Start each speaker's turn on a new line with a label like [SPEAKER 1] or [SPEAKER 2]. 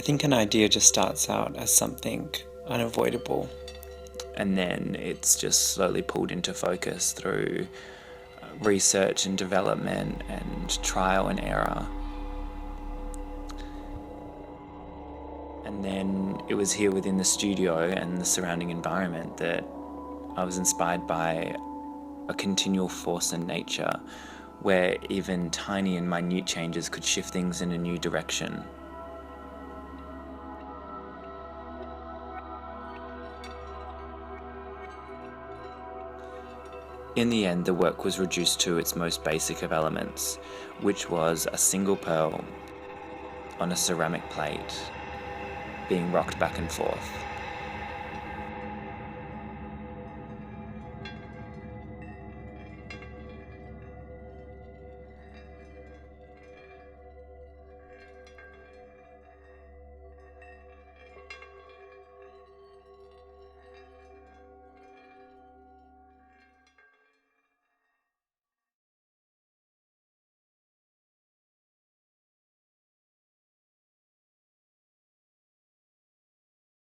[SPEAKER 1] I think an idea just starts out as something unavoidable.
[SPEAKER 2] And then it's just slowly pulled into focus through research and development and trial and error. And then it was here within the studio and the surrounding environment that I was inspired by a continual force in nature, where even tiny and minute changes could shift things in a new direction. In the end, the work was reduced to its most basic of elements, which was a single pearl on a ceramic plate being rocked back and forth.